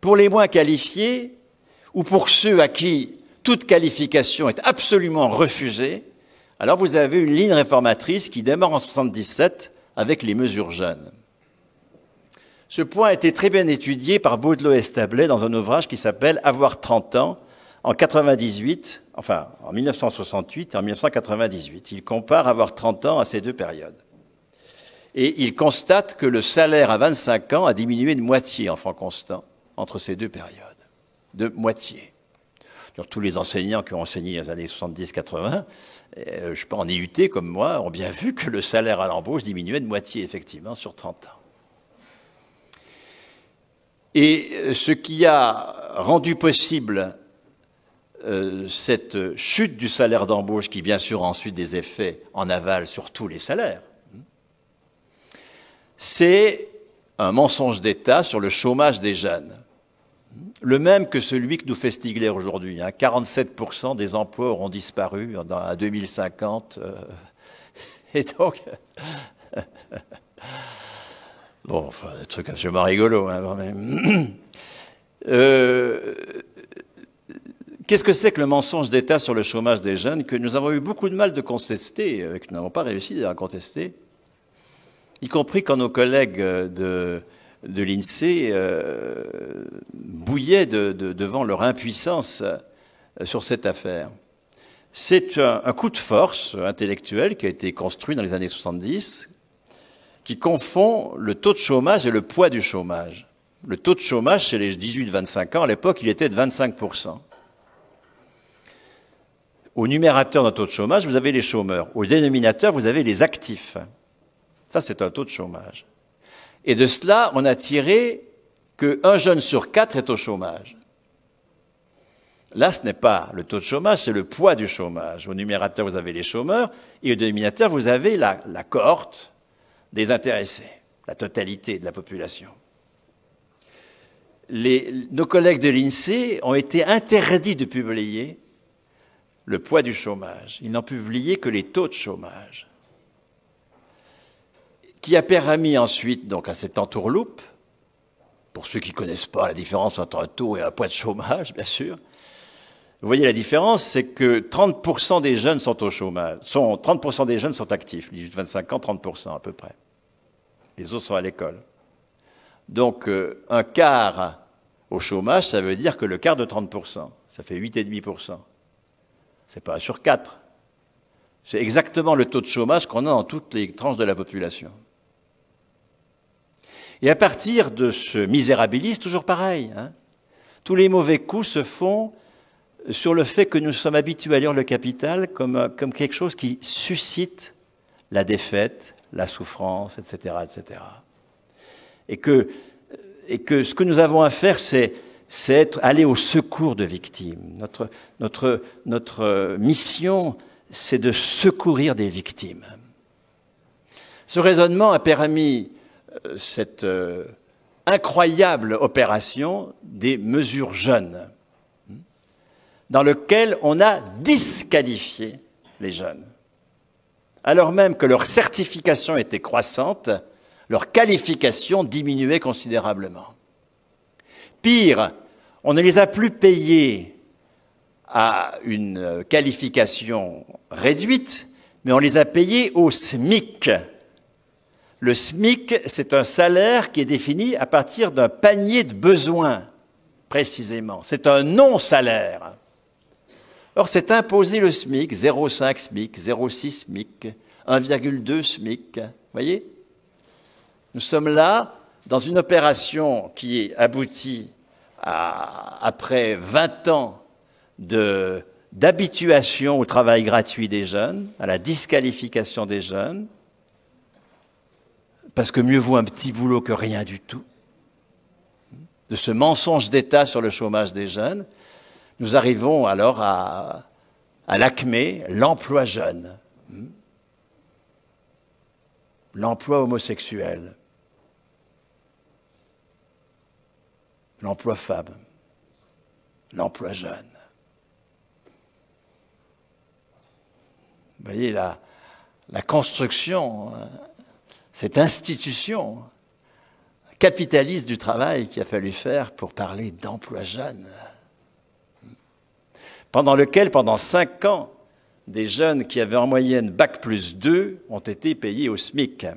Pour les moins qualifiés, ou pour ceux à qui toute qualification est absolument refusée, alors vous avez une ligne réformatrice qui démarre en 1977 avec les mesures jeunes. Ce point a été très bien étudié par Baudelot et Establet dans un ouvrage qui s'appelle « Avoir 30 ans » en 1968 et en 1998. Il compare avoir 30 ans à ces deux périodes. Et il constate que le salaire à 25 ans a diminué de moitié en francs constants entre ces deux périodes. De moitié. Donc, tous les enseignants qui ont enseigné dans les années 70-80, je sais pas, en IUT comme moi, ont bien vu que le salaire à l'embauche diminuait de moitié, effectivement, sur 30 ans. Et ce qui a rendu possible cette chute du salaire d'embauche, qui bien sûr a ensuite des effets en aval sur tous les salaires, c'est un mensonge d'État sur le chômage des jeunes. Le même que celui que nous fait Stigler aujourd'hui. 47% des emplois auront disparu à 2050. Et donc... Bon, enfin, des trucs absolument rigolos, quand même. Qu'est-ce que c'est que le mensonge d'État sur le chômage des jeunes que nous avons eu beaucoup de mal de contester, que nous n'avons pas réussi à contester, y compris quand nos collègues de l'INSEE bouillaient devant leur impuissance sur cette affaire. C'est un coup de force intellectuel qui a été construit dans les années 70, qui confond le taux de chômage et le poids du chômage. Le taux de chômage chez les 18-25 ans, à l'époque, il était de 25%. Au numérateur d'un taux de chômage, vous avez les chômeurs. Au dénominateur, vous avez les actifs. Ça, c'est un taux de chômage. Et de cela, on a tiré qu'un jeune sur 4 est au chômage. Là, ce n'est pas le taux de chômage, c'est le poids du chômage. Au numérateur, vous avez les chômeurs, et au dénominateur, vous avez la cohorte des intéressés, la totalité de la population. Nos collègues de l'INSEE ont été interdits de publier le poids du chômage. Ils n'ont publié que les taux de chômage, qui a permis ensuite, donc à cette entourloupe, pour ceux qui ne connaissent pas la différence entre un taux et un poids de chômage, bien sûr, vous voyez la différence, c'est que 30% des jeunes sont au chômage, 30% des jeunes sont actifs, 18-25 ans, 30% à peu près. Les autres sont à l'école. Donc un quart au chômage, ça veut dire que le quart de 30%, ça fait 8,5%. C'est pas 1 sur 4. C'est exactement le taux de chômage qu'on a dans toutes les tranches de la population. Et à partir de ce misérabilisme, toujours pareil, tous les mauvais coups se font sur le fait que nous sommes habitués à lire le Capital comme quelque chose qui suscite la défaite, la souffrance, etc., etc. Et que ce que nous avons à faire, c'est aller au secours de victimes. Notre mission, c'est de secourir des victimes. Ce raisonnement a permis cette incroyable opération des mesures jeunes, dans lequel on a disqualifié les jeunes. Alors même que leur certification était croissante, leur qualification diminuait considérablement. Pire, on ne les a plus payés à une qualification réduite, mais on les a payés au SMIC. Le SMIC, c'est un salaire qui est défini à partir d'un panier de besoins, précisément. C'est un non-salaire. Or, c'est imposé le SMIC, 0,5 SMIC, 0,6 SMIC, 1,2 SMIC. Vous voyez ? Nous sommes là dans une opération qui aboutit après 20 ans d'habituation au travail gratuit des jeunes, à la disqualification des jeunes, parce que mieux vaut un petit boulot que rien du tout, de ce mensonge d'État sur le chômage des jeunes. Nous arrivons alors à l'acmé, l'emploi jeune, l'emploi homosexuel, l'emploi femme, l'emploi jeune. Vous voyez la construction, cette institution capitaliste du travail qu'il a fallu faire pour parler d'emploi jeune. Pendant lequel, pendant 5 ans, des jeunes qui avaient en moyenne Bac+2 ont été payés au SMIC.